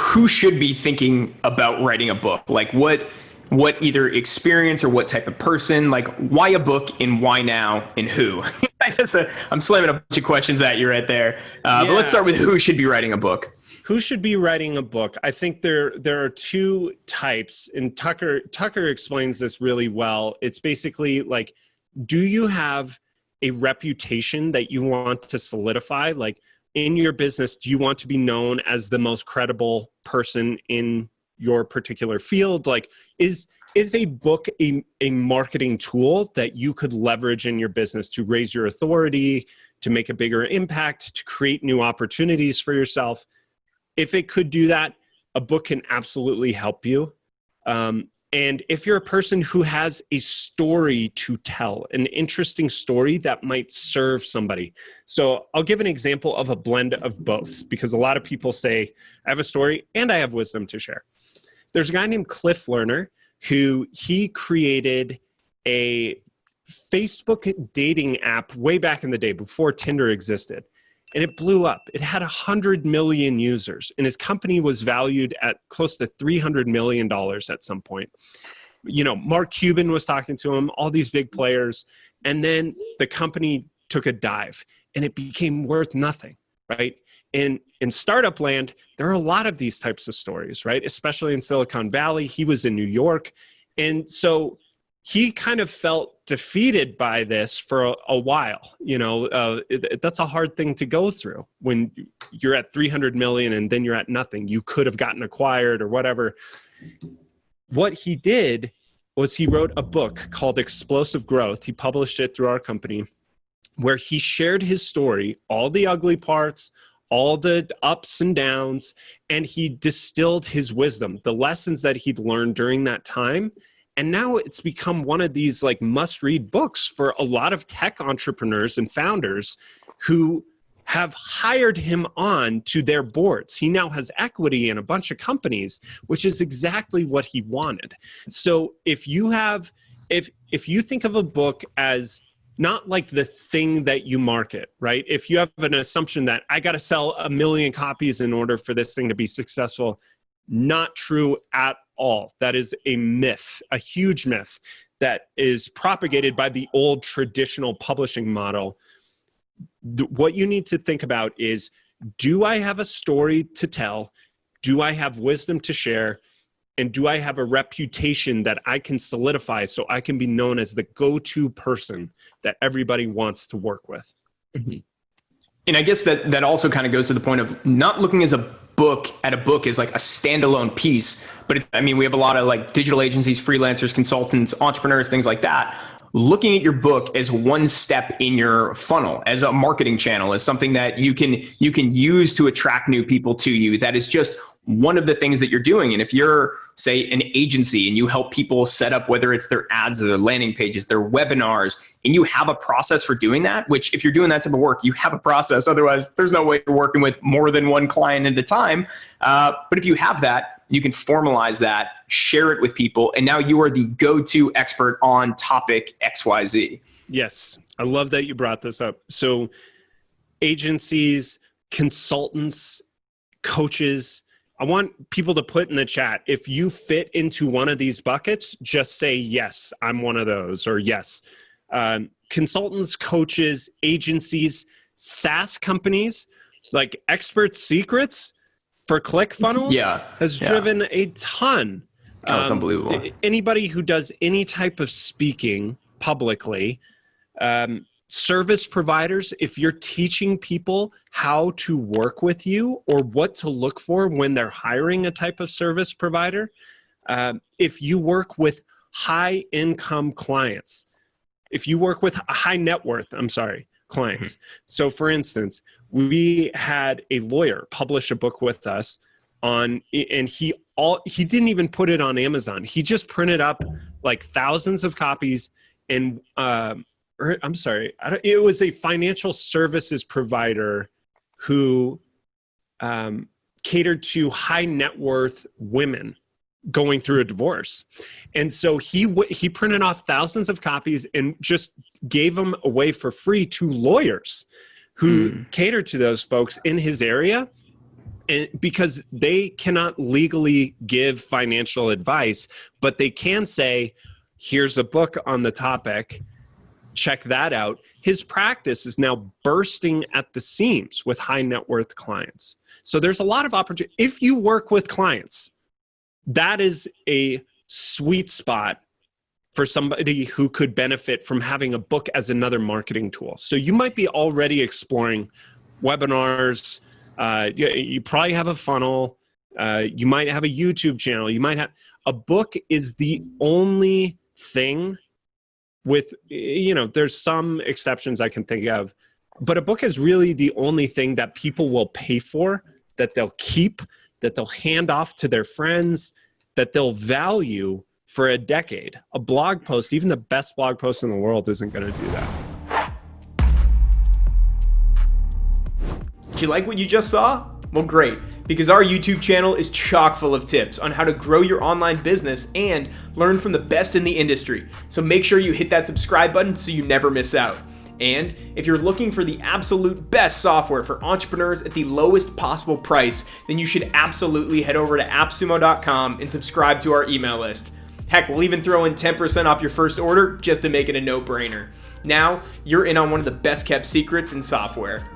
who should be thinking about writing a book? Like what either experience or what type of person, like why a book and why now and who? I guess I'm slamming a bunch of questions at you right there. But let's start with who should be writing a book. Who should be writing a book? I think there are two types, and Tucker explains this really well. It's basically like, do you have a reputation that you want to solidify? Like in your business, do you want to be known as the most credible person in your particular field? Like is a book a marketing tool that you could leverage in your business to raise your authority, to make a bigger impact, to create new opportunities for yourself? If it could do that, a book can absolutely help you. And if you're a person who has a story to tell, an interesting story that might serve somebody. So I'll give an example of a blend of both, because a lot of people say, I have a story and I have wisdom to share. There's a guy named Cliff Lerner who he created a Facebook dating app way back in the day before Tinder existed. And it blew up. It had 100 million users, and his company was valued at close to $300 million at some point. You know, Mark Cuban was talking to him, all these big players, and then the company took a dive, and it became worth nothing, right? In startup land, there are a lot of these types of stories, right? Especially in Silicon Valley. He was in New York, and so he kind of felt defeated by this for a while. You know, that's a hard thing to go through when you're at 300 million and then you're at nothing. You could have gotten acquired or whatever. What he did was he wrote a book called Explosive Growth. He published it through our company, where he shared his story, all the ugly parts, all the ups and downs, and he distilled his wisdom, the lessons that he'd learned during that time. And now it's become one of these like must-read books for a lot of tech entrepreneurs and founders who have hired him on to their boards. He now has equity in a bunch of companies, which is exactly what he wanted. So if you think of a book as not like the thing that you market, right? If you have an assumption that I got to sell 1 million copies in order for this thing to be successful, not true at all. That is a myth, a huge myth that is propagated by the old traditional publishing model. What you need to think about is, do I have a story to tell? Do I have wisdom to share? And do I have a reputation that I can solidify so I can be known as the go-to person that everybody wants to work with? Mm-hmm. And I guess that also kind of goes to the point of not looking at a book as like a standalone piece, but we have a lot of like digital agencies, freelancers, consultants, entrepreneurs, things like that. Looking at your book as one step in your funnel, as a marketing channel, as something that you can use to attract new people to you. That is just one of the things that you're doing. And if you're, say, an agency and you help people set up, whether it's their ads or their landing pages, their webinars, and you have a process for doing that, which if you're doing that type of work, you have a process. Otherwise, there's no way you're working with more than one client at a time. But if you have that, you can formalize that, share it with people, and now you are the go-to expert on topic XYZ. Yes, I love that you brought this up. So agencies, consultants, coaches, I want people to put in the chat, if you fit into one of these buckets, just say, yes, I'm one of those, or yes. Consultants, coaches, agencies, SaaS companies, like Expert Secrets for ClickFunnels has driven a ton. Oh, it's unbelievable. Anybody who does any type of speaking publicly, service providers, if you're teaching people how to work with you or what to look for when they're hiring a type of service provider, if you work with high income clients, if you work with high net worth, clients. Mm-hmm. So for instance, we had a lawyer publish a book with us and he didn't even put it on Amazon. He just printed up like thousands of copies and, it was a financial services provider who catered to high net worth women going through a divorce. And so he printed off thousands of copies and just gave them away for free to lawyers who catered to those folks in his area. And because they cannot legally give financial advice, but they can say, here's a book on the topic, check that out. His practice is now bursting at the seams with high net worth clients. So there's a lot of opportunity. If you work with clients, that is a sweet spot for somebody who could benefit from having a book as another marketing tool. So you might be already exploring webinars. You probably have a funnel. You might have a YouTube channel. You might have a book is the only thing with, there's some exceptions I can think of, but a book is really the only thing that people will pay for, that they'll keep, that they'll hand off to their friends, that they'll value for a decade. A blog post, even the best blog post in the world, isn't going to do that. Did you like what you just saw? Well, great, because our YouTube channel is chock full of tips on how to grow your online business and learn from the best in the industry. So make sure you hit that subscribe button so you never miss out. And if you're looking for the absolute best software for entrepreneurs at the lowest possible price, then you should absolutely head over to appsumo.com and subscribe to our email list. Heck, we'll even throw in 10% off your first order just to make it a no-brainer. Now, you're in on one of the best kept secrets in software.